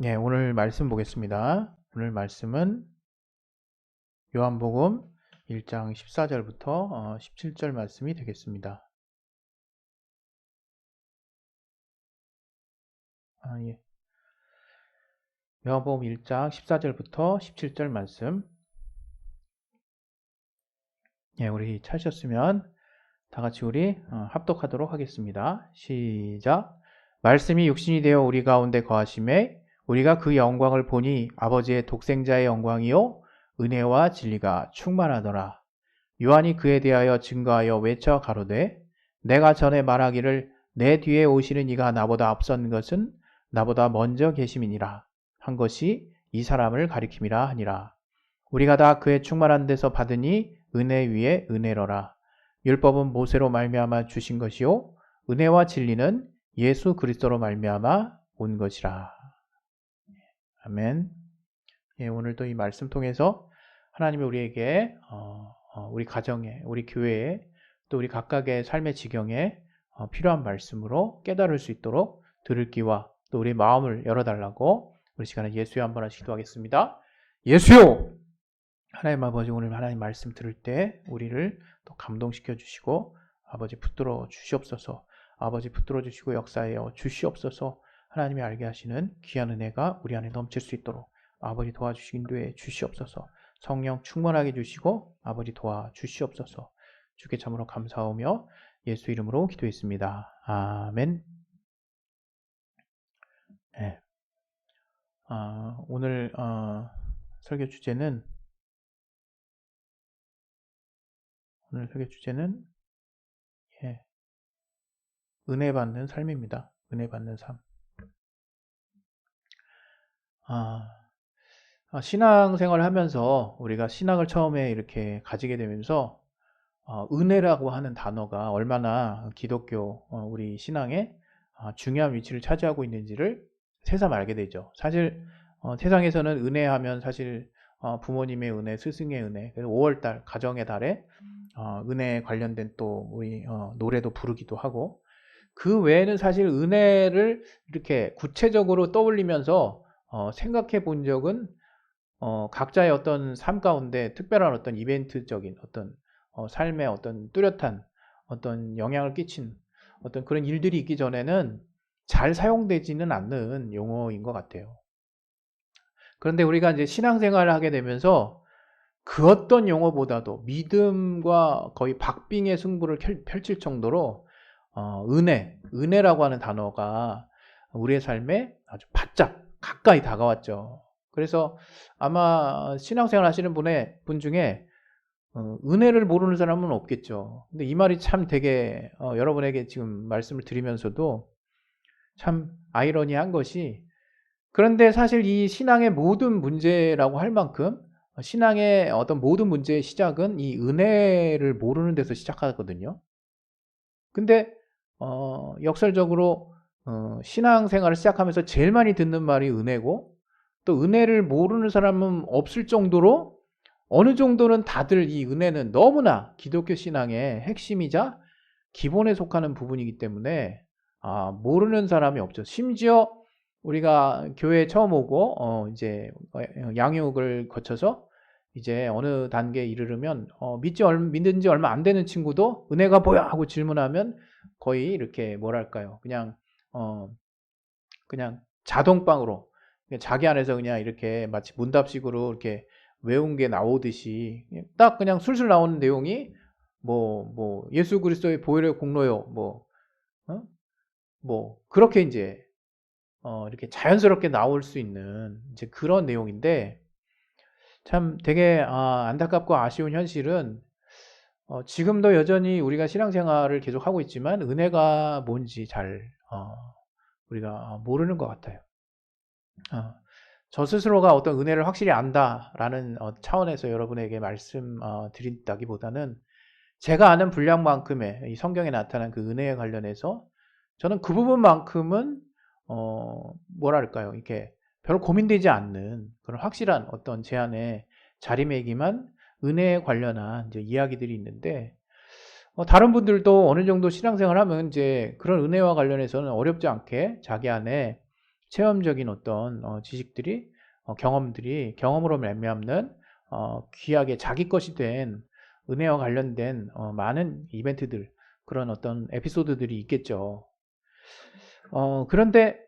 네, 오늘 말씀 보겠습니다. 오늘 말씀은 요한복음 1장 14절부터 17절 말씀이 되겠습니다. 예. 요한복음 1장 14절부터 17절 말씀. 예, 우리 찾으셨으면 다 같이 우리 합독하도록 하겠습니다. 시작. 말씀이 육신이 되어 우리 가운데 거하심에 우리가 그 영광을 보니 아버지의 독생자의 영광이요 은혜와 진리가 충만하더라. 요한이 그에 대하여 증거하여 외쳐 가로되 내가 전에 말하기를 내 뒤에 오시는 이가 나보다 앞선 것은 나보다 먼저 계심이니라 한 것이 이 사람을 가리킴이라 하니라. 우리가 다 그의 충만한 데서 받으니 은혜 위에 은혜로라. 율법은 모세로 말미암아 주신 것이요 은혜와 진리는 예수 그리스도로 말미암아 온 것이라. 아멘. 예, 오늘도 이 말씀 통해서 하나님이 우리에게 우리 가정에, 우리 교회에, 또 우리 각각의 삶의 지경에 필요한 말씀으로 깨달을 수 있도록 들을 귀와 또 우리 마음을 열어달라고 우리 시간에 예수여 한번 하시 기도하겠습니다. 예수여! 하나님 아버지, 오늘 하나님 말씀 들을 때 우리를 또 감동시켜 주시고 아버지 붙들어 주시옵소서. 아버지 붙들어 주시고 역사하여 주시옵소서. 하나님이 알게 하시는 귀한 은혜가 우리 안에 넘칠 수 있도록 아버지 도와주시긴도에 주시옵소서. 성령 충만하게 주시고 아버지 도와주시옵소서. 주께 참으로 감사하며 예수 이름으로 기도했습니다. 아멘. 네. 오늘 설교 주제는 예, 은혜 받는 삶입니다. 은혜 받는 삶. 신앙생활을 하면서 우리가 신앙을 처음에 이렇게 가지게 되면서 은혜라고 하는 단어가 얼마나 기독교 우리 신앙에 중요한 위치를 차지하고 있는지를 새삼 알게 되죠. 사실 세상에서는 은혜하면 사실 부모님의 은혜, 스승의 은혜, 5월달 가정의 달에 은혜에 관련된 또 우리 노래도 부르기도 하고, 그 외에는 사실 은혜를 이렇게 구체적으로 떠올리면서 생각해 본 적은 각자의 어떤 삶 가운데 특별한 어떤 이벤트적인 어떤 삶의 어떤 뚜렷한 어떤 영향을 끼친 어떤 그런 일들이 있기 전에는 잘 사용되지는 않는 용어인 것 같아요. 그런데 우리가 이제 신앙생활을 하게 되면서 그 어떤 용어보다도 믿음과 거의 박빙의 승부를 펼칠 정도로 은혜라고 하는 단어가 우리의 삶에 아주 바짝 가까이 다가왔죠. 그래서 아마 신앙생활 하시는 분 중에 은혜를 모르는 사람은 없겠죠. 근데 이 말이 참 되게 여러분에게 지금 말씀을 드리면서도 참 아이러니한 것이, 그런데 사실 이 신앙의 모든 문제라고 할 만큼 신앙의 어떤 모든 문제의 시작은 이 은혜를 모르는 데서 시작하거든요. 근데 역설적으로 신앙생활을 시작하면서 제일 많이 듣는 말이 은혜고, 또 은혜를 모르는 사람은 없을 정도로 어느 정도는 다들 이 은혜는 너무나 기독교 신앙의 핵심이자 기본에 속하는 부분이기 때문에 모르는 사람이 없죠. 심지어 우리가 교회에 처음 오고 이제 양육을 거쳐서 이제 어느 단계에 이르르면 믿는 지 얼마 안 되는 친구도 은혜가 뭐야 하고 질문하면 거의 이렇게 뭐랄까요, 그냥 자동방으로 자기 안에서 그냥 이렇게 마치 문답식으로 이렇게 외운 게 나오듯이 딱 그냥 술술 나오는 내용이 뭐 예수 그리스도의 보혈의 공로요, 어? 그렇게 이제 이렇게 자연스럽게 나올 수 있는 이제 그런 내용인데, 참 되게 안타깝고 아쉬운 현실은 지금도 여전히 우리가 신앙생활을 계속 하고 있지만 은혜가 뭔지 잘 우리가 모르는 것 같아요. 저 스스로가 어떤 은혜를 확실히 안다라는 차원에서 여러분에게 말씀 드린다기보다는 제가 아는 분량만큼의 이 성경에 나타난 그 은혜에 관련해서 저는 그 부분만큼은 뭐랄까요, 이렇게 별로 고민되지 않는 그런 확실한 어떤 제 안에 자리매김한 은혜에 관련한 이제 이야기들이 있는데, 다른 분들도 어느 정도 신앙생활하면 이제 그런 은혜와 관련해서는 어렵지 않게 자기 안에 체험적인 어떤 지식들이 경험들이 경험으로 말미암는 귀하게 자기 것이 된 은혜와 관련된 많은 이벤트들 그런 어떤 에피소드들이 있겠죠. 그런데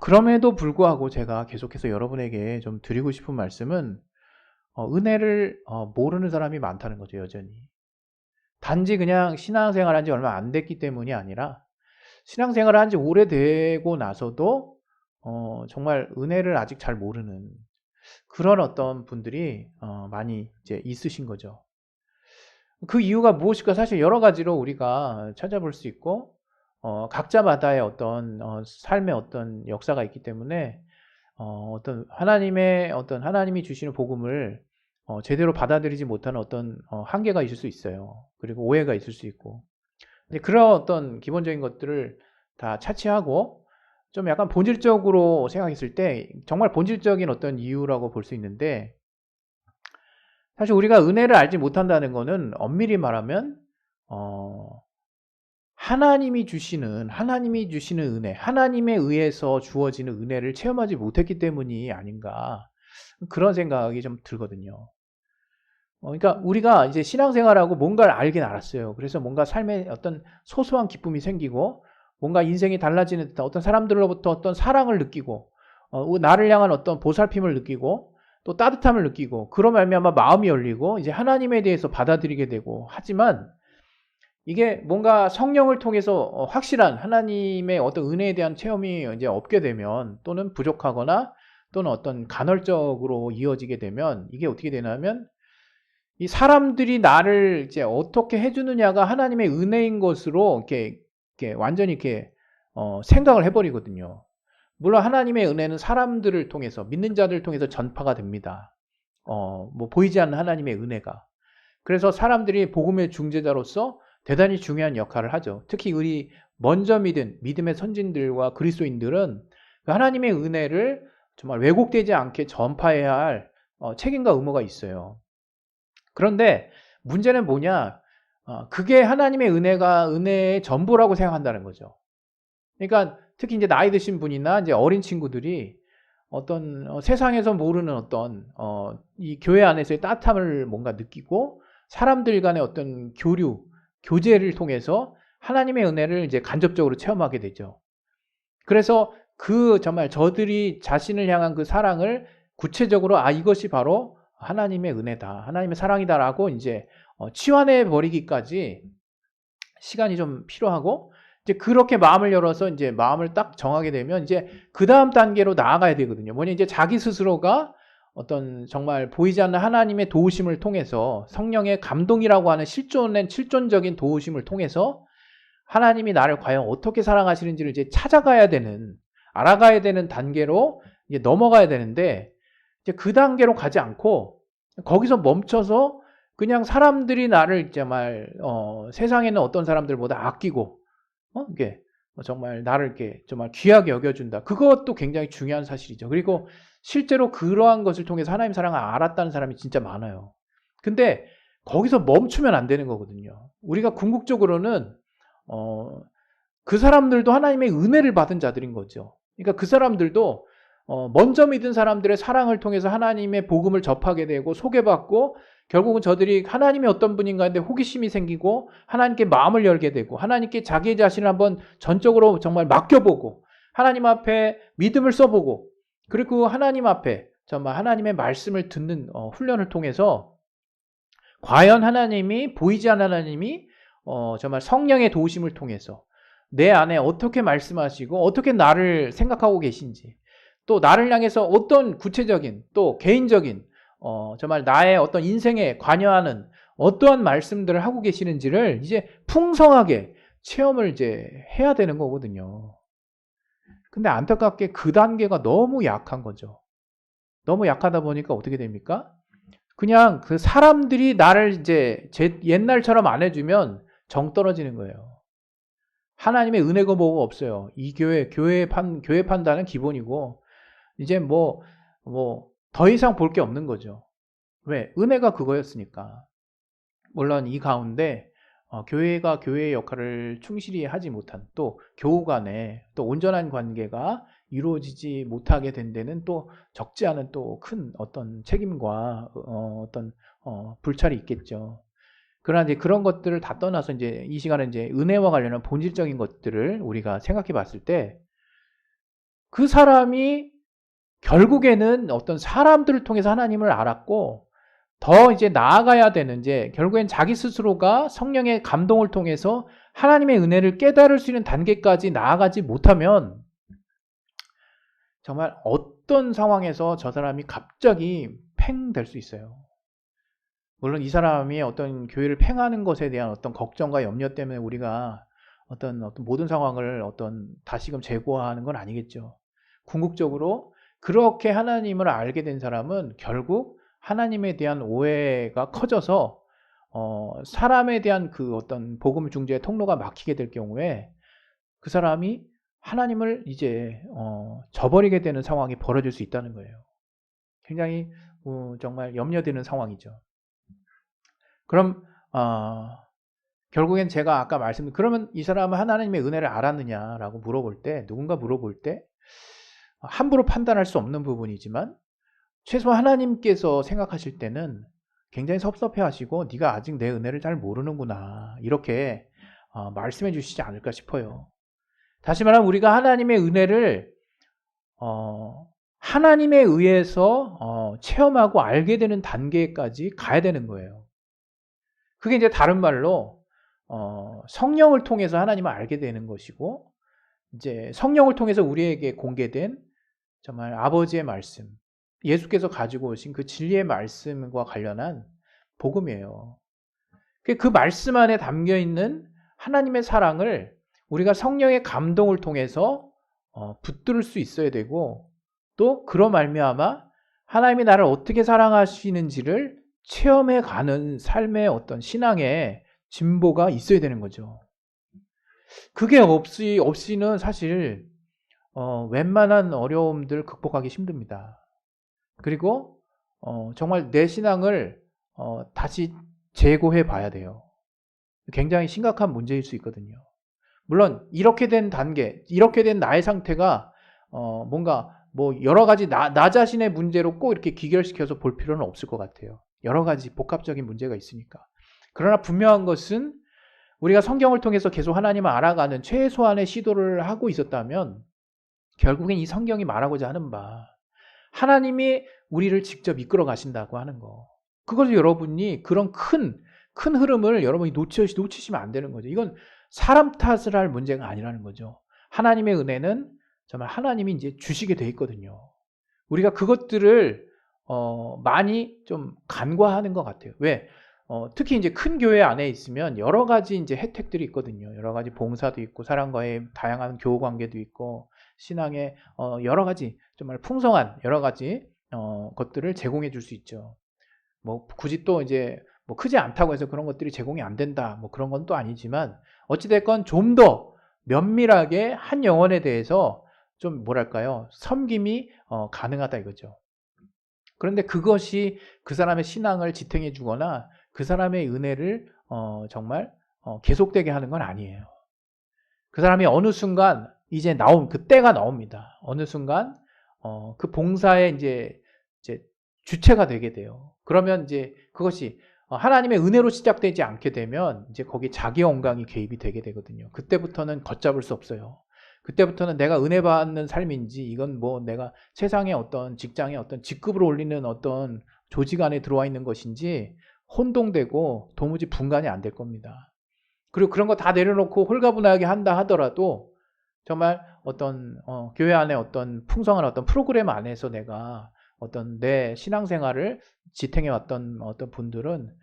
그럼에도 불구하고 제가 계속해서 여러분에게 좀 드리고 싶은 말씀은 은혜를 모르는 사람이 많다는 거죠, 여전히. 단지 그냥 신앙생활 한 지 얼마 안 됐기 때문이 아니라 신앙생활을 한 지 오래되고 나서도 정말 은혜를 아직 잘 모르는 그런 어떤 분들이 많이 이제 있으신 거죠. 그 이유가 무엇일까? 사실 여러 가지로 우리가 찾아볼 수 있고 각자마다의 어떤 삶의 어떤 역사가 있기 때문에 어떤 하나님이 주시는 복음을 제대로 받아들이지 못하는 어떤 한계가 있을 수 있어요. 그리고 오해가 있을 수 있고. 근데 그런 어떤 기본적인 것들을 다 차치하고 좀 약간 본질적으로 생각했을 때 정말 본질적인 어떤 이유라고 볼 수 있는데, 사실 우리가 은혜를 알지 못한다는 거는 엄밀히 말하면 하나님이 주시는 은혜, 하나님에 의해서 주어지는 은혜를 체험하지 못했기 때문이 아닌가, 그런 생각이 좀 들거든요. 그러니까 우리가 이제 신앙생활하고 뭔가를 알긴 알았어요. 그래서 뭔가 삶에 어떤 소소한 기쁨이 생기고 뭔가 인생이 달라지는 듯한 어떤 사람들로부터 어떤 사랑을 느끼고 나를 향한 어떤 보살핌을 느끼고 또 따뜻함을 느끼고, 그런 말미암아 마음이 열리고 이제 하나님에 대해서 받아들이게 되고, 하지만 이게 뭔가 성령을 통해서 확실한 하나님의 어떤 은혜에 대한 체험이 이제 없게 되면, 또는 부족하거나 또는 어떤 간헐적으로 이어지게 되면 이게 어떻게 되냐면, 이 사람들이 나를 이제 어떻게 해주느냐가 하나님의 은혜인 것으로 이렇게 완전히 이렇게 생각을 해버리거든요. 물론 하나님의 은혜는 사람들을 통해서, 믿는 자들을 통해서 전파가 됩니다. 뭐 보이지 않는 하나님의 은혜가. 그래서 사람들이 복음의 중재자로서 대단히 중요한 역할을 하죠. 특히 우리 먼저 믿은 믿음의 선진들과 그리스도인들은 하나님의 은혜를 정말 왜곡되지 않게 전파해야 할 책임과 의무가 있어요. 그런데 문제는 뭐냐? 그게 하나님의 은혜의 전부라고 생각한다는 거죠. 그러니까 특히 이제 나이 드신 분이나 이제 어린 친구들이 어떤 세상에서 모르는 어떤 이 교회 안에서의 따뜻함을 뭔가 느끼고 사람들 간의 어떤 교제를 통해서 하나님의 은혜를 이제 간접적으로 체험하게 되죠. 그래서 그 정말 저들이 자신을 향한 그 사랑을 구체적으로 이것이 바로 하나님의 은혜다, 하나님의 사랑이다라고 이제 치환해 버리기까지 시간이 좀 필요하고, 이제 그렇게 마음을 열어서 이제 마음을 딱 정하게 되면 이제 그 다음 단계로 나아가야 되거든요. 뭐냐, 이제 자기 스스로가 어떤 정말 보이지 않는 하나님의 도우심을 통해서, 성령의 감동이라고 하는 실존적인 도우심을 통해서 하나님이 나를 과연 어떻게 사랑하시는지를 이제 알아가야 되는 단계로 이제 넘어가야 되는데, 이제 그 단계로 가지 않고 거기서 멈춰서 그냥 사람들이 나를 정말 세상에는 어떤 사람들보다 아끼고 이게 정말 나를 이렇게 정말 귀하게 여겨준다. 그것도 굉장히 중요한 사실이죠. 그리고 실제로 그러한 것을 통해서 하나님 사랑을 알았다는 사람이 진짜 많아요. 근데 거기서 멈추면 안 되는 거거든요. 우리가 궁극적으로는 그 사람들도 하나님의 은혜를 받은 자들인 거죠. 그러니까 그 사람들도 먼저 믿은 사람들의 사랑을 통해서 하나님의 복음을 접하게 되고 소개받고, 결국은 저들이 하나님이 어떤 분인가 하는데 호기심이 생기고 하나님께 마음을 열게 되고 하나님께 자기 자신을 한번 전적으로 정말 맡겨보고 하나님 앞에 믿음을 써보고, 그리고 하나님 앞에 정말 하나님의 말씀을 듣는 훈련을 통해서 과연 보이지 않는 하나님이 정말 성령의 도우심을 통해서 내 안에 어떻게 말씀하시고 어떻게 나를 생각하고 계신지, 또 나를 향해서 어떤 구체적인 또 개인적인 정말 나의 어떤 인생에 관여하는 어떠한 말씀들을 하고 계시는지를 이제 풍성하게 체험을 이제 해야 되는 거거든요. 근데 안타깝게 그 단계가 너무 약한 거죠. 너무 약하다 보니까 어떻게 됩니까? 그냥 그 사람들이 나를 이제 옛날처럼 안 해주면 정 떨어지는 거예요. 하나님의 은혜가 뭐가 없어요. 이 교회 판단은 기본이고, 이제 더 이상 볼 게 없는 거죠. 왜? 은혜가 그거였으니까. 물론 이 가운데 교회가 교회의 역할을 충실히 하지 못한, 또 교우 간에 또 온전한 관계가 이루어지지 못하게 된 데는 또 적지 않은 또 큰 어떤 책임과 어떤 불찰이 있겠죠. 그러나 이제 그런 것들을 다 떠나서 이제 이 시간에 이제 은혜와 관련한 본질적인 것들을 우리가 생각해 봤을 때 그 사람이 결국에는 어떤 사람들을 통해서 하나님을 알았고 더 이제 나아가야 되는 이제 결국엔 자기 스스로가 성령의 감동을 통해서 하나님의 은혜를 깨달을 수 있는 단계까지 나아가지 못하면 정말 어떤 상황에서 저 사람이 갑자기 팽 될 수 있어요. 물론 이 사람이 어떤 교회를 팽하는 것에 대한 어떤 걱정과 염려 때문에 우리가 어떤 모든 상황을 다시금 재고하는 건 아니겠죠. 궁극적으로 그렇게 하나님을 알게 된 사람은 결국 하나님에 대한 오해가 커져서 사람에 대한 그 어떤 복음 중재의 통로가 막히게 될 경우에 그 사람이 하나님을 이제 저버리게 되는 상황이 벌어질 수 있다는 거예요. 굉장히 정말 염려되는 상황이죠. 그럼 결국엔 제가 아까 말씀드린 그러면 이 사람은 하나님의 은혜를 알았느냐라고 물어볼 때 누군가 물어볼 때 함부로 판단할 수 없는 부분이지만 최소 하나님께서 생각하실 때는 굉장히 섭섭해 하시고 네가 아직 내 은혜를 잘 모르는구나 이렇게 말씀해 주시지 않을까 싶어요. 다시 말하면 우리가 하나님의 은혜를 하나님에 의해서 체험하고 알게 되는 단계까지 가야 되는 거예요. 그게 이제 다른 말로 성령을 통해서 하나님을 알게 되는 것이고 이제 성령을 통해서 우리에게 공개된 정말 아버지의 말씀, 예수께서 가지고 오신 그 진리의 말씀과 관련한 복음이에요. 그 말씀 안에 담겨 있는 하나님의 사랑을 우리가 성령의 감동을 통해서 붙들 수 있어야 되고 또 그로 말미암아 하나님이 나를 어떻게 사랑하시는지를 체험해 가는 삶의 어떤 신앙의 진보가 있어야 되는 거죠. 그게 없이는 사실 웬만한 어려움들 극복하기 힘듭니다. 그리고 정말 내 신앙을 다시 재고해 봐야 돼요. 굉장히 심각한 문제일 수 있거든요. 물론 이렇게 된 단계, 이렇게 된 나의 상태가 뭔가 뭐 여러 가지 나 자신의 문제로 꼭 이렇게 귀결시켜서 볼 필요는 없을 것 같아요. 여러 가지 복합적인 문제가 있으니까. 그러나 분명한 것은 우리가 성경을 통해서 계속 하나님을 알아가는 최소한의 시도를 하고 있었다면 결국엔 이 성경이 말하고자 하는 바 하나님이 우리를 직접 이끌어 가신다고 하는 거. 그것을 여러분이 그런 큰 흐름을 여러분이 놓치시면 안 되는 거죠. 이건 사람 탓을 할 문제가 아니라는 거죠. 하나님의 은혜는 정말 하나님이 이제 주시게 돼 있거든요. 우리가 그것들을 많이 좀 간과하는 것 같아요. 왜? 특히 이제 큰 교회 안에 있으면 여러 가지 이제 혜택들이 있거든요. 여러 가지 봉사도 있고 사람과의 다양한 교우 관계도 있고 신앙의 여러 가지 정말 풍성한 여러 가지 것들을 제공해 줄 수 있죠. 뭐 굳이 또 이제 뭐 크지 않다고 해서 그런 것들이 제공이 안 된다. 뭐 그런 건 또 아니지만 어찌됐건 좀 더 면밀하게 한 영혼에 대해서 좀 뭐랄까요? 섬김이 가능하다 이거죠. 그런데 그것이 그 사람의 신앙을 지탱해 주거나 그 사람의 은혜를 정말 계속되게 하는 건 아니에요. 그 사람이 어느 순간 이제 그 때가 나옵니다. 어느 순간 그 봉사의 이제 주체가 되게 돼요. 그러면 이제 그것이 하나님의 은혜로 시작되지 않게 되면 이제 거기 자기 영광이 개입이 되게 되거든요. 그때부터는 걷잡을 수 없어요. 그때부터는 내가 은혜 받는 삶인지 이건 뭐 내가 세상의 어떤 직장의 어떤 직급을 올리는 어떤 조직 안에 들어와 있는 것인지 혼동되고 도무지 분간이 안 될 겁니다. 그리고 그런 거 다 내려놓고 홀가분하게 한다 하더라도 정말 어떤 교회 안에 어떤 풍성한 어떤 프로그램 안에서 내가 어떤 내 신앙생활을 지탱해 왔던 어떤 분들은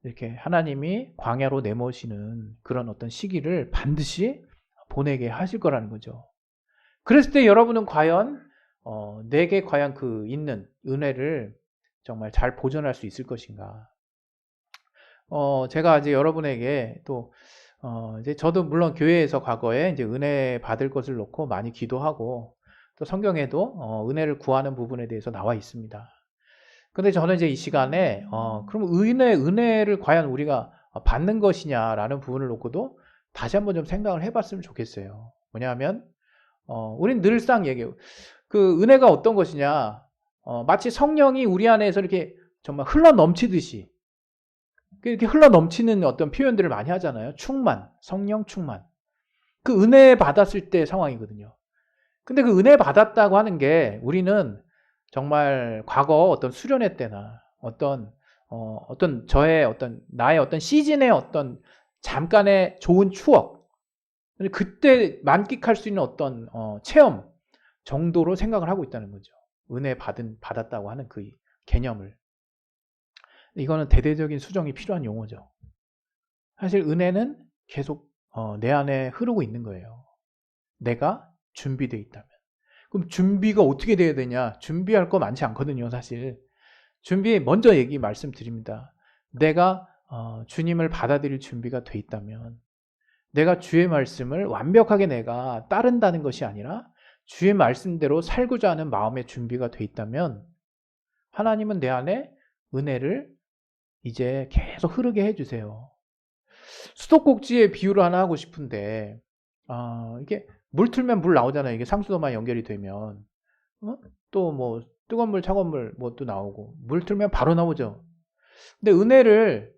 이렇게 하나님이 광야로 내모시는 그런 어떤 시기를 반드시 보내게 하실 거라는 거죠. 그랬을 때 여러분은 과연 내게 과연 그 있는 은혜를 정말 잘 보존할 수 있을 것인가? 제가 이제 여러분에게 또 이제 저도 물론 교회에서 과거에 이제 은혜 받을 것을 놓고 많이 기도하고 또 성경에도 은혜를 구하는 부분에 대해서 나와 있습니다. 근데 저는 이제 이 시간에 그럼 은혜를 과연 우리가 받는 것이냐라는 부분을 놓고도 다시 한번 좀 생각을 해봤으면 좋겠어요. 뭐냐면 우린 늘상 얘기해요. 그 은혜가 어떤 것이냐? 마치 성령이 우리 안에서 이렇게 정말 흘러 넘치듯이 이렇게 흘러 넘치는 어떤 표현들을 많이 하잖아요. 충만, 성령 충만. 그 은혜 받았을 때 상황이거든요. 근데 그 은혜 받았다고 하는 게 우리는 정말 과거 어떤 수련회 때나 어떤 저의 나의 어떤 시즌의 어떤 잠깐의 좋은 추억, 그때 만끽할 수 있는 어떤 체험 정도로 생각을 하고 있다는 거죠. 은혜 받았다고 하는 그 개념을. 이거는 대대적인 수정이 필요한 용어죠. 사실 은혜는 계속 내 안에 흐르고 있는 거예요. 내가 준비되어 있다면. 그럼 준비가 어떻게 돼야 되냐? 준비할 거 많지 않거든요, 사실. 먼저 말씀드립니다. 내가 주님을 받아들일 준비가 돼 있다면, 내가 주의 말씀을 완벽하게 내가 따른다는 것이 아니라 주의 말씀대로 살고자 하는 마음의 준비가 돼 있다면, 하나님은 내 안에 은혜를 이제 계속 흐르게 해주세요. 수도꼭지의 비유를 하나 하고 싶은데, 이게 물 틀면 물 나오잖아요. 이게 상수도만 연결이 되면. 또 뭐 뜨거운 물, 차가운 물 뭐 또 나오고, 물 틀면 바로 나오죠. 근데 은혜를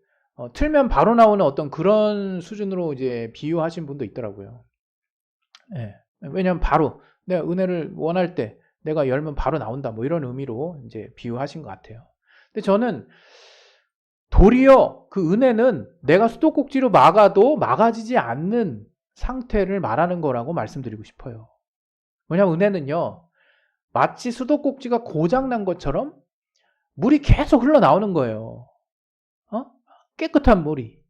틀면 바로 나오는 어떤 그런 수준으로 이제 비유하신 분도 있더라고요. 예. 왜냐면 바로 내가 은혜를 원할 때 내가 열면 바로 나온다, 뭐 이런 의미로 이제 비유하신 것 같아요. 근데 저는 도리어 그 은혜는 내가 수도꼭지로 막아도 막아지지 않는 상태를 말하는 거라고 말씀드리고 싶어요. 왜냐면 은혜는요, 마치 수도꼭지가 고장난 것처럼 물이 계속 흘러나오는 거예요. 깨끗한 물이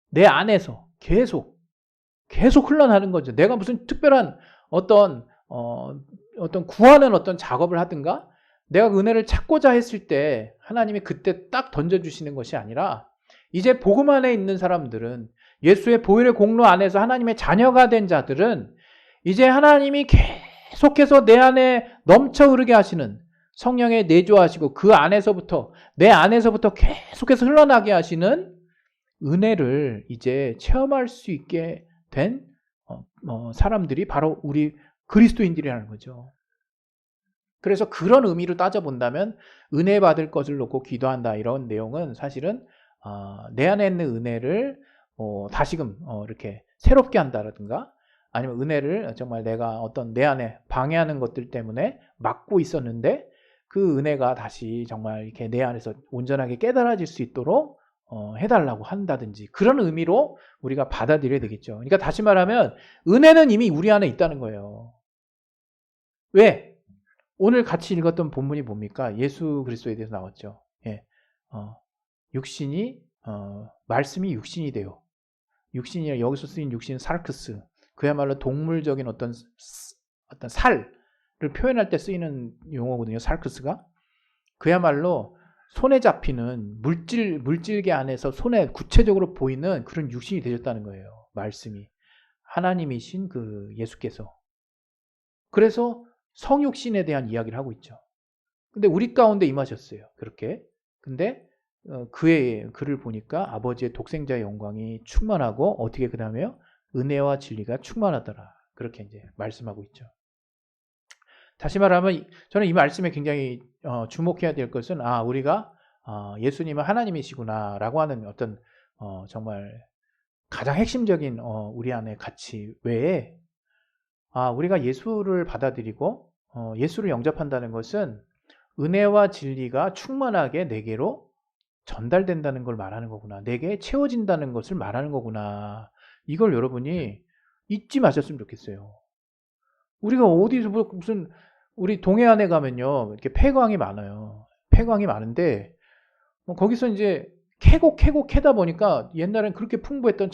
내 안에서 계속 흘러나는 거죠. 내가 무슨 특별한 어떤 구하는 어떤 작업을 하든가, 내가 은혜를 찾고자 했을 때 하나님이 그때 딱 던져주시는 것이 아니라, 이제 복음 안에 있는 사람들은, 예수의 보혈의 공로 안에서 하나님의 자녀가 된 자들은 이제 하나님이 계속해서 내 안에 넘쳐 흐르게 하시는, 성령에 내조하시고 그 안에서부터, 내 안에서부터 계속해서 흘러나게 하시는 은혜를 이제 체험할 수 있게 된 사람들이 바로 우리 그리스도인들이라는 거죠. 그래서 그런 의미로 따져본다면 은혜 받을 것을 놓고 기도한다, 이런 내용은 사실은 내 안에 있는 은혜를 다시금 이렇게 새롭게 한다라든가, 아니면 은혜를 정말 내가 어떤 내 안에 방해하는 것들 때문에 막고 있었는데 그 은혜가 다시 정말 이렇게 내 안에서 온전하게 깨달아질 수 있도록 해달라고 한다든지, 그런 의미로 우리가 받아들여야 되겠죠. 그러니까 다시 말하면 은혜는 이미 우리 안에 있다는 거예요. 왜? 오늘 같이 읽었던 본문이 뭡니까? 예수 그리스도에 대해서 나왔죠. 예. 말씀이 육신이 돼요. 육신이, 여기서 쓰인 육신은 사르크스. 그야말로 동물적인 어떤 살을 표현할 때 쓰이는 용어거든요. 사르크스가. 그야말로 손에 잡히는 물질계 안에서 손에 구체적으로 보이는 그런 육신이 되셨다는 거예요. 말씀이. 하나님이신 그 예수께서. 그래서 성육신에 대한 이야기를 하고 있죠. 근데 우리 가운데 임하셨어요. 그렇게. 근데 그의 글을 보니까 아버지의 독생자의 영광이 충만하고, 어떻게 그 다음에요? 은혜와 진리가 충만하더라. 그렇게 이제 말씀하고 있죠. 다시 말하면 저는 이 말씀에 굉장히 주목해야 될 것은, 우리가 예수님은 하나님이시구나 라고 하는 어떤 정말 가장 핵심적인 우리 안의 가치 외에, 우리가 예수를 받아들이고 예수를 영접한다는 것은 은혜와 진리가 충만하게 내게로 전달된다는 걸 말하는 거구나. 내게 채워진다는 것을 말하는 거구나. 이걸 여러분이 잊지 마셨으면 좋겠어요. 우리가 어디서 무슨, 우리 동해안에 가면요, 이렇게 폐광이 많아요. 폐광이 많은데 거기서 이제 캐고 캐다 보니까, 옛날엔 그렇게 풍부했던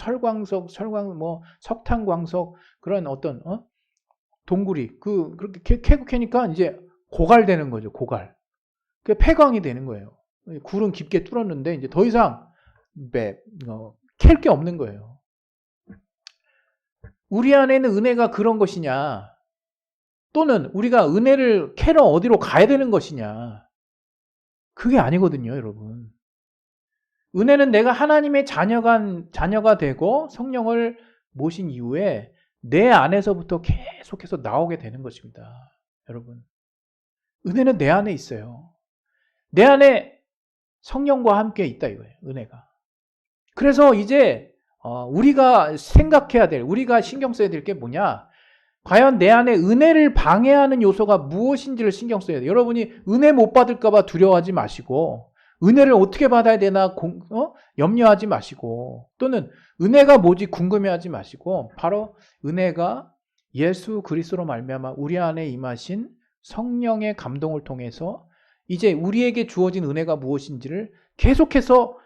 석탄광석, 그런 어떤 동굴이 그렇게 캐고 캐니까 이제 고갈되는 거죠. 고갈. 그게 폐광이 되는 거예요. 굴은 깊게 뚫었는데 이제 더 이상 캘 게 없는 거예요. 우리 안에는 은혜가 그런 것이냐, 또는 우리가 은혜를 캐러 어디로 가야 되는 것이냐, 그게 아니거든요, 여러분. 은혜는 내가 하나님의 자녀가 되고 성령을 모신 이후에 내 안에서부터 계속해서 나오게 되는 것입니다. 여러분, 은혜는 내 안에 있어요. 내 안에 성령과 함께 있다 이거예요. 은혜가. 그래서 이제 우리가 생각해야 될, 우리가 신경 써야 될 게 뭐냐? 과연 내 안에 은혜를 방해하는 요소가 무엇인지를 신경 써야 돼요. 여러분이 은혜 못 받을까 봐 두려워하지 마시고, 은혜를 어떻게 받아야 되나 염려하지 마시고, 또는 은혜가 뭐지 궁금해하지 마시고, 바로 은혜가 예수 그리스도로 말미암아 우리 안에 임하신 성령의 감동을 통해서 이제 우리에게 주어진 은혜가 무엇인지를 계속해서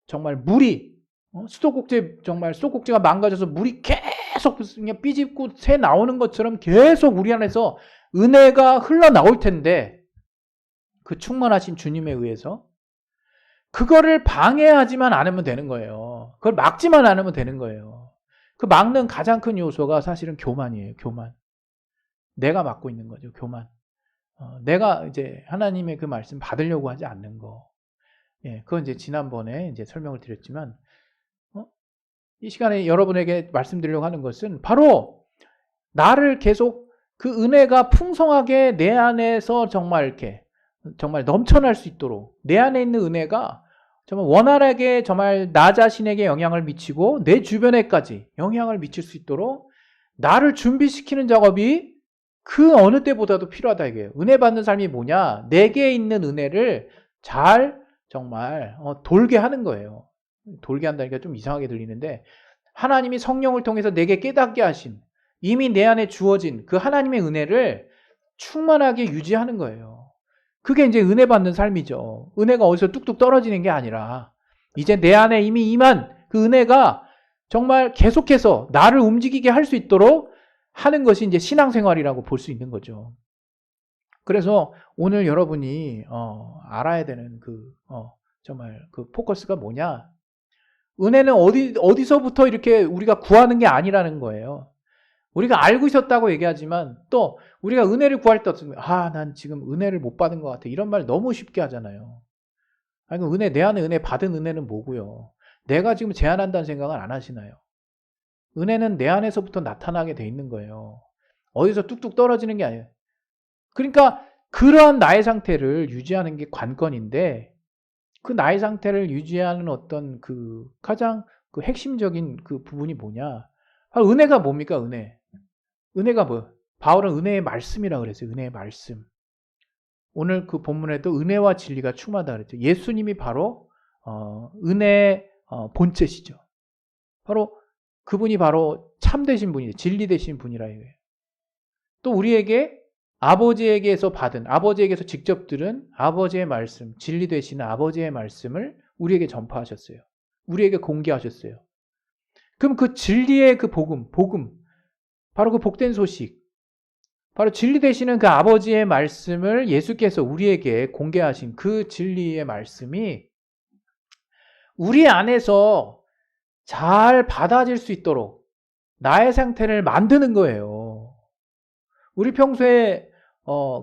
정말 물이 수도꼭지 정말 수도꼭지가 망가져서 물이 계속 그냥 삐집고 새 나오는 것처럼 계속 우리 안에서 은혜가 흘러나올 텐데, 그 충만하신 주님에 의해서 그거를 방해하지만 않으면 되는 거예요. 그걸 막지만 않으면 되는 거예요. 그 막는 가장 큰 요소가 사실은 교만이에요. 교만. 내가 막고 있는 거죠. 교만. 내가 이제 하나님의 그 말씀 받으려고 하지 않는 거. 예, 그건 이제 지난번에 이제 설명을 드렸지만, 이 시간에 여러분에게 말씀드리려고 하는 것은 바로 나를 계속 그 은혜가 풍성하게 내 안에서 정말 이렇게 정말 넘쳐날 수 있도록, 내 안에 있는 은혜가 정말 원활하게 정말 나 자신에게 영향을 미치고 내 주변에까지 영향을 미칠 수 있도록 나를 준비시키는 작업이 그 어느 때보다도 필요하다 이거예요. 은혜 받는 삶이 뭐냐? 내게 있는 은혜를 잘 정말 돌게 하는 거예요. 돌게 한다니까 좀 이상하게 들리는데, 하나님이 성령을 통해서 내게 깨닫게 하신, 이미 내 안에 주어진 그 하나님의 은혜를 충만하게 유지하는 거예요. 그게 이제 은혜 받는 삶이죠. 은혜가 어디서 뚝뚝 떨어지는 게 아니라 이제 내 안에 이미 임한 그 은혜가 정말 계속해서 나를 움직이게 할 수 있도록 하는 것이 이제 신앙생활이라고 볼 수 있는 거죠. 그래서 오늘 여러분이 알아야 되는 정말 그 포커스가 뭐냐? 은혜는 어디서부터 이렇게 우리가 구하는 게 아니라는 거예요. 우리가 알고 있었다고 얘기하지만 또 우리가 은혜를 구할 때 난 지금 은혜를 못 받은 것 같아. 이런 말 너무 쉽게 하잖아요. 아니, 내 안에 은혜 받은 은혜는 뭐고요? 내가 지금 제한한다는 생각을 안 하시나요? 은혜는 내 안에서부터 나타나게 돼 있는 거예요. 어디서 뚝뚝 떨어지는 게 아니에요. 그러니까 그러한 나의 상태를 유지하는 게 관건인데, 그 나의 상태를 유지하는 어떤 그 가장 그 핵심적인 그 부분이 뭐냐? 바로 은혜가 뭡니까? 은혜가 뭐? 바울은 은혜의 말씀이라 그랬어요. 은혜의 말씀. 오늘 그 본문에도 은혜와 진리가 충만하다 그랬죠. 예수님이 바로 은혜의 본체시죠. 바로 그분이 바로 참되신 분이에요. 진리 되신 분이라 이거예요. 또 우리에게 아버지에게서 직접 들은 아버지의 말씀, 진리 되시는 아버지의 말씀을 우리에게 전파하셨어요. 우리에게 공개하셨어요. 그럼 그 진리의 그 복음, 바로 그 복된 소식, 바로 진리 되시는 그 아버지의 말씀을 예수께서 우리에게 공개하신 그 진리의 말씀이 우리 안에서 잘 받아질 수 있도록 나의 상태를 만드는 거예요. 우리 평소에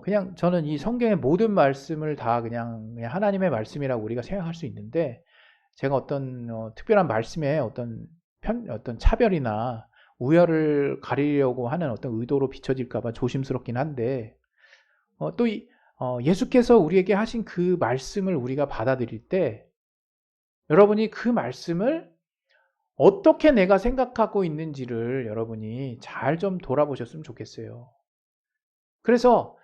그냥 저는 이 성경의 모든 말씀을 다 그냥 하나님의 말씀이라고 우리가 생각할 수 있는데, 제가 어떤 특별한 말씀에 어떤 차별이나 우열을 가리려고 하는 어떤 의도로 비춰질까 봐 조심스럽긴 한데, 또 예수께서 우리에게 하신 그 말씀을 우리가 받아들일 때 여러분이 그 말씀을 어떻게 내가 생각하고 있는지를 여러분이 잘 좀 돌아보셨으면 좋겠어요. 그래서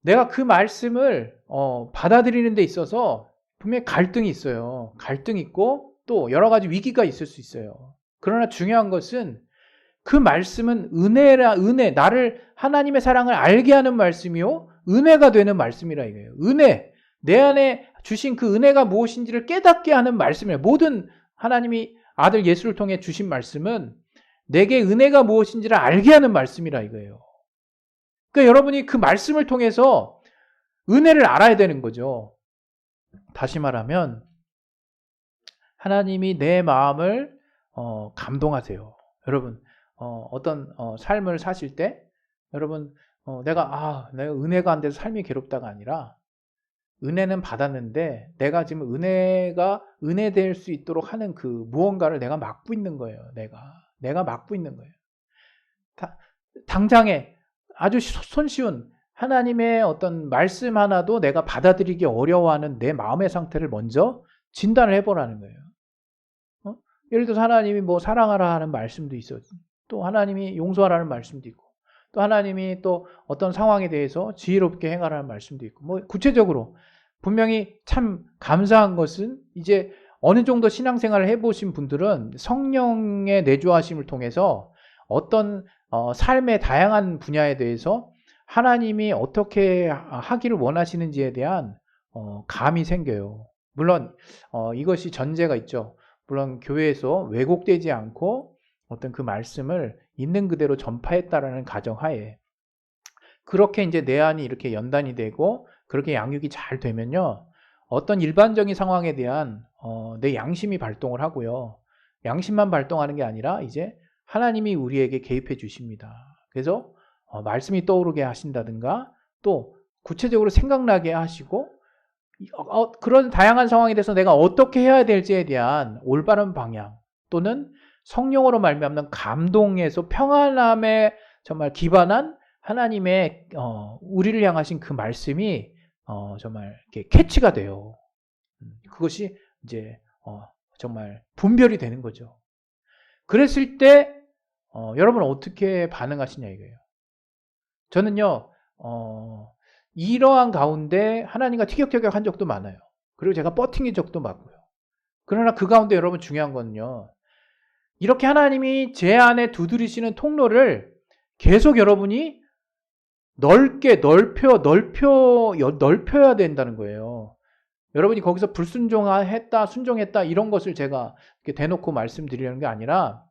내가 그 말씀을 받아들이는 데 있어서 분명히 갈등이 있어요. 갈등이 있고 또 여러 가지 위기가 있을 수 있어요. 그러나 중요한 것은 그 말씀은 은혜, 나를 하나님의 사랑을 알게 하는 말씀이요, 은혜가 되는 말씀이라 이거예요. 내 안에 주신 그 은혜가 무엇인지를 깨닫게 하는 말씀이에요. 모든 하나님이 아들 예수를 통해 주신 말씀은 내게 은혜가 무엇인지를 알게 하는 말씀이라 이거예요. 그러니까 여러분이 그 말씀을 통해서 은혜를 알아야 되는 거죠. 다시 말하면 하나님이 내 마음을 감동하세요. 여러분 어떤 삶을 사실 때 여러분 내가 은혜가 안 돼서 삶이 괴롭다가 아니라, 은혜는 받았는데 내가 지금 은혜될 수 있도록 하는 그 무언가를 내가 막고 있는 거예요. 내가 막고 있는 거예요. 당장에 아주 손쉬운 하나님의 어떤 말씀 하나도 내가 받아들이기 어려워하는 내 마음의 상태를 먼저 진단을 해보라는 거예요. 예를 들어서 하나님이 뭐 사랑하라 하는 말씀도 있어. 또 하나님이 용서하라는 말씀도 있고, 또 하나님이 또 어떤 상황에 대해서 지혜롭게 행하라는 말씀도 있고, 뭐 구체적으로 분명히 참 감사한 것은 이제 어느 정도 신앙생활을 해보신 분들은 성령의 내주하심을 통해서 어떤 삶의 다양한 분야에 대해서 하나님이 어떻게 하기를 원하시는지에 대한 감이 생겨요. 물론 이것이 전제가 있죠. 물론 교회에서 왜곡되지 않고 어떤 그 말씀을 있는 그대로 전파했다라는 가정하에 그렇게 이제 내안이 이렇게 연단이 되고 그렇게 양육이 잘 되면요. 어떤 일반적인 상황에 대한 내 양심이 발동을 하고요. 양심만 발동하는 게 아니라 이제 하나님이 우리에게 개입해 주십니다. 그래서 말씀이 떠오르게 하신다든가 또 구체적으로 생각나게 하시고 그런 다양한 상황에 대해서 내가 어떻게 해야 될지에 대한 올바른 방향 또는 성령으로 말미암는 감동에서 평안함에 정말 기반한 하나님의 우리를 향하신 그 말씀이 정말 이렇게 캐치가 돼요. 그것이 이제 정말 분별이 되는 거죠. 그랬을 때 여러분 어떻게 반응하시냐 이거예요. 저는요 이러한 가운데 하나님과 티격태격한 적도 많아요. 그리고 제가 버팅인 적도 많고요. 그러나 그 가운데 여러분 중요한 건요. 이렇게 하나님이 제 안에 두드리시는 통로를 계속 여러분이 넓게 넓혀야 된다는 거예요. 여러분이 거기서 불순종했다, 순종했다 이런 것을 제가 이렇게 대놓고 말씀드리는 게 아니라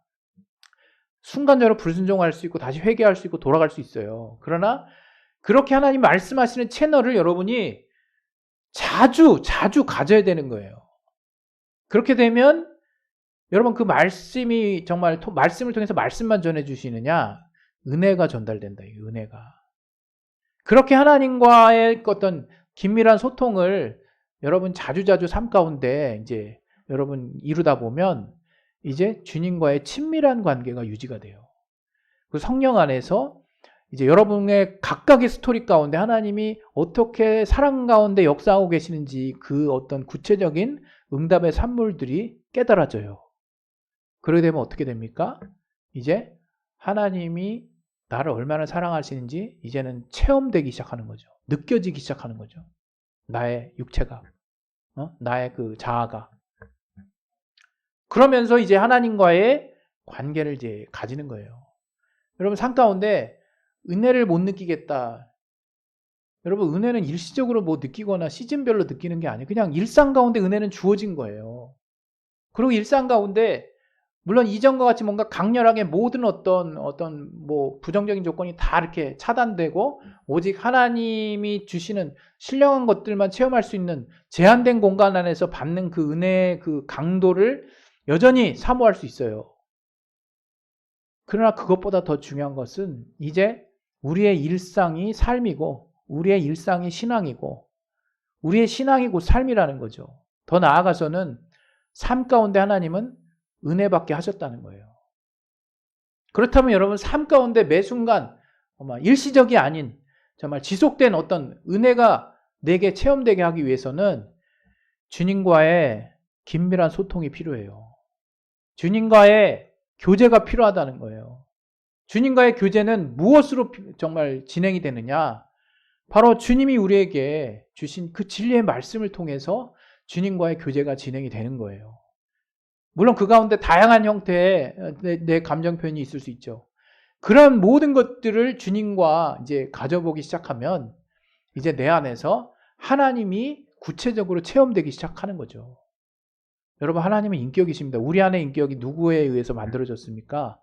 순간적으로 불순종할 수 있고 다시 회개할 수 있고 돌아갈 수 있어요. 그러나 그렇게 하나님 말씀하시는 채널을 여러분이 자주 가져야 되는 거예요. 그렇게 되면 여러분 그 말씀이 정말 말씀을 통해서 말씀만 전해주시느냐? 은혜가 전달된다. 은혜가. 그렇게 하나님과의 어떤 긴밀한 소통을 여러분 자주자주 삶 가운데 이제 여러분 이루다 보면 이제 주님과의 친밀한 관계가 유지가 돼요. 그 성령 안에서 이제 여러분의 각각의 스토리 가운데 하나님이 어떻게 사랑 가운데 역사하고 계시는지 그 어떤 구체적인 응답의 산물들이 깨달아져요. 그러게 되면 어떻게 됩니까? 이제 하나님이 나를 얼마나 사랑하시는지 이제는 체험되기 시작하는 거죠. 느껴지기 시작하는 거죠. 나의 육체가, 나의 그 자아가. 그러면서 이제 하나님과의 관계를 이제 가지는 거예요. 여러분 삶 가운데 은혜를 못 느끼겠다. 여러분 은혜는 일시적으로 뭐 느끼거나 시즌별로 느끼는 게 아니에요. 그냥 일상 가운데 은혜는 주어진 거예요. 그리고 일상 가운데 물론 이전과 같이 뭔가 강렬하게 모든 어떤 뭐 부정적인 조건이 다 이렇게 차단되고 오직 하나님이 주시는 신령한 것들만 체험할 수 있는 제한된 공간 안에서 받는 그 은혜의 그 강도를 여전히 사모할 수 있어요. 그러나 그것보다 더 중요한 것은 이제 우리의 일상이 삶이고 우리의 일상이 신앙이고 우리의 신앙이 곧 삶이라는 거죠. 더 나아가서는 삶 가운데 하나님은 은혜받게 하셨다는 거예요. 그렇다면 여러분 삶 가운데 매 순간 일시적이 아닌 정말 지속된 어떤 은혜가 내게 체험되게 하기 위해서는 주님과의 긴밀한 소통이 필요해요. 주님과의 교제가 필요하다는 거예요. 주님과의 교제는 무엇으로 정말 진행이 되느냐? 바로 주님이 우리에게 주신 그 진리의 말씀을 통해서 주님과의 교제가 진행이 되는 거예요. 물론 그 가운데 다양한 형태의 내 감정 표현이 있을 수 있죠. 그런 모든 것들을 주님과 이제 가져보기 시작하면 이제 내 안에서 하나님이 구체적으로 체험되기 시작하는 거죠. 여러분 하나님은 인격이십니다. 우리 안의 인격이 누구에 의해서 만들어졌습니까?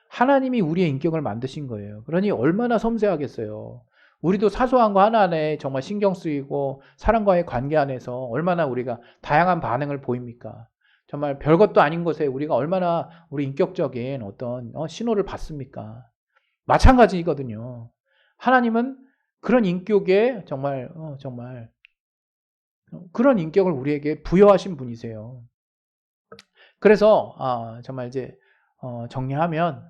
하나님이 우리의 인격을 만드신 거예요. 그러니 얼마나 섬세하겠어요. 우리도 사소한 거 하나하나에 정말 신경 쓰이고 사람과의 관계 안에서 얼마나 우리가 다양한 반응을 보입니까? 정말 별것도 아닌 것에 우리가 얼마나 우리 인격적인 어떤 신호를 받습니까? 마찬가지거든요. 하나님은 그런 인격에 정말 그런 인격을 우리에게 부여하신 분이세요. 그래서 정말 이제 정리하면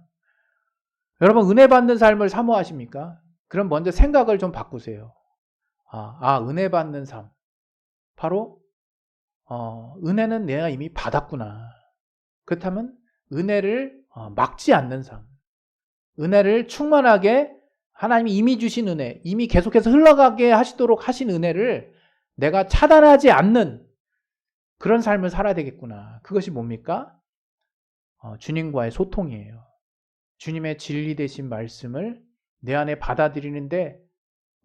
여러분 은혜 받는 삶을 사모하십니까? 그럼 먼저 생각을 좀 바꾸세요. 은혜 받는 삶. 바로 은혜는 내가 이미 받았구나. 그렇다면 은혜를 막지 않는 삶. 은혜를 충만하게 하나님이 이미 주신 은혜, 이미 계속해서 흘러가게 하시도록 하신 은혜를 내가 차단하지 않는 그런 삶을 살아야 되겠구나. 그것이 뭡니까? 주님과의 소통이에요. 주님의 진리 되신 말씀을 내 안에 받아들이는데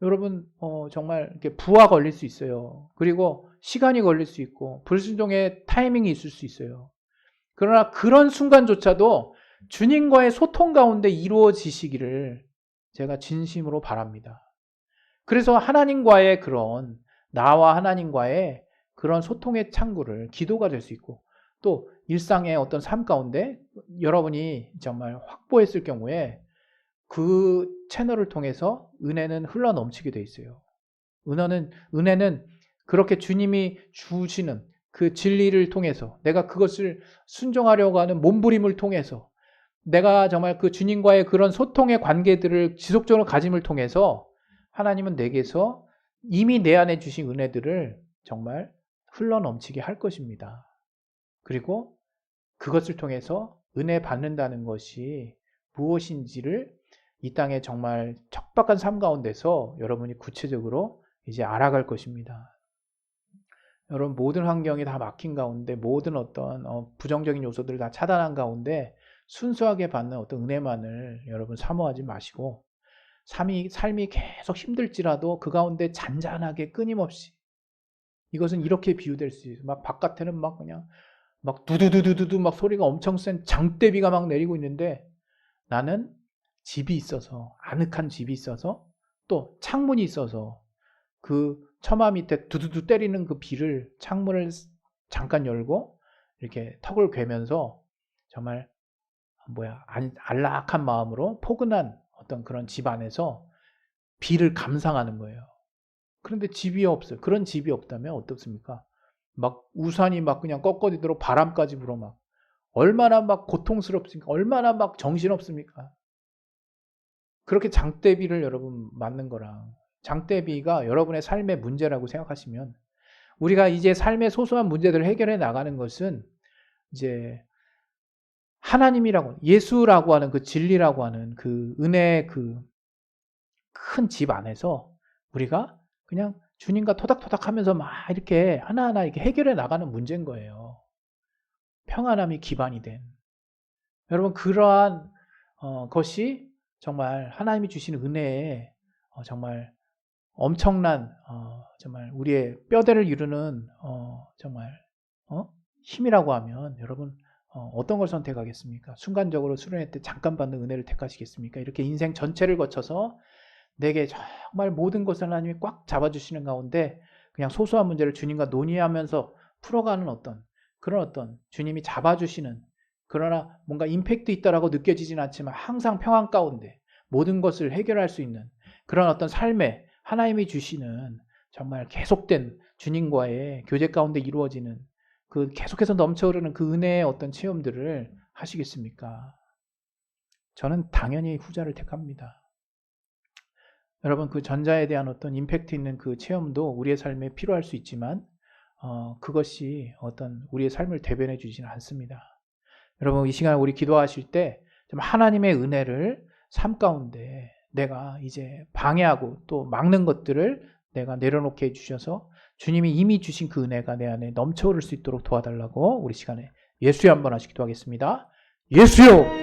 여러분 정말 이렇게 부하 걸릴 수 있어요. 그리고 시간이 걸릴 수 있고 불순종의 타이밍이 있을 수 있어요. 그러나 그런 순간조차도 주님과의 소통 가운데 이루어지시기를 제가 진심으로 바랍니다. 그래서 하나님과의 그런 나와 하나님과의 그런 소통의 창구를 기도가 될 수 있고 또 일상의 어떤 삶 가운데 여러분이 정말 확보했을 경우에 그 채널을 통해서 은혜는 흘러 넘치게 돼 있어요. 은혜는 그렇게 주님이 주시는 그 진리를 통해서 내가 그것을 순종하려고 하는 몸부림을 통해서 내가 정말 그 주님과의 그런 소통의 관계들을 지속적으로 가짐을 통해서 하나님은 내게서 이미 내 안에 주신 은혜들을 정말 흘러 넘치게 할 것입니다. 그리고 그것을 통해서 은혜 받는다는 것이 무엇인지를 이 땅에 정말 척박한 삶 가운데서 여러분이 구체적으로 이제 알아갈 것입니다. 여러분 모든 환경이 다 막힌 가운데 모든 어떤 부정적인 요소들을 다 차단한 가운데 순수하게 받는 어떤 은혜만을 여러분 사모하지 마시고 삶이 계속 힘들지라도 그 가운데 잔잔하게 끊임없이 이것은 이렇게 비유될 수 있어요. 막 바깥에는 막 그냥 막 두두두두두 막 소리가 엄청 센 장대비가 막 내리고 있는데 나는 집이 있어서 아늑한 집이 있어서 또 창문이 있어서 그 처마 밑에 두두두 때리는 그 비를 창문을 잠깐 열고 이렇게 턱을 괴면서 정말 안락한 마음으로 포근한 어떤 그런 집 안에서 비를 감상하는 거예요. 그런데 집이 없어요. 그런 집이 없다면 어떻습니까? 막 우산이 막 그냥 꺾어지도록 바람까지 불어 막 얼마나 막 고통스럽습니까? 얼마나 막 정신없습니까? 그렇게 장대비를 여러분 맞는 거랑 장대비가 여러분의 삶의 문제라고 생각하시면 우리가 이제 삶의 소소한 문제들을 해결해 나가는 것은 이제 하나님이라고 예수라고 하는 그 진리라고 하는 그 은혜의 그 큰 집 안에서 우리가 그냥 주님과 토닥토닥 하면서 막 이렇게 하나하나 이렇게 해결해 나가는 문제인 거예요. 평안함이 기반이 된. 여러분 그러한 것이 정말 하나님이 주시는 은혜에 정말 엄청난 정말 우리의 뼈대를 이루는 정말 힘이라고 하면 여러분 어떤 걸 선택하겠습니까? 순간적으로 수련회 때 잠깐 받는 은혜를 택하시겠습니까? 이렇게 인생 전체를 거쳐서 내게 정말 모든 것을 하나님이 꽉 잡아주시는 가운데 그냥 소소한 문제를 주님과 논의하면서 풀어가는 그런 어떤 주님이 잡아주시는 그러나 뭔가 임팩트 있다라고 느껴지진 않지만 항상 평안 가운데 모든 것을 해결할 수 있는 그런 어떤 삶에 하나님이 주시는 정말 계속된 주님과의 교제 가운데 이루어지는 그 계속해서 넘쳐흐르는 그 은혜의 어떤 체험들을 하시겠습니까? 저는 당연히 후자를 택합니다. 여러분 그 전자에 대한 어떤 임팩트 있는 그 체험도 우리의 삶에 필요할 수 있지만 그것이 어떤 우리의 삶을 대변해 주지는 않습니다. 여러분 이 시간에 우리 기도하실 때 좀 하나님의 은혜를 삶 가운데 내가 이제 방해하고 또 막는 것들을 내가 내려놓게 해주셔서 주님이 이미 주신 그 은혜가 내 안에 넘쳐흐를 수 있도록 도와달라고 우리 시간에 예수여 한번 하시 기도하겠습니다. 예수여!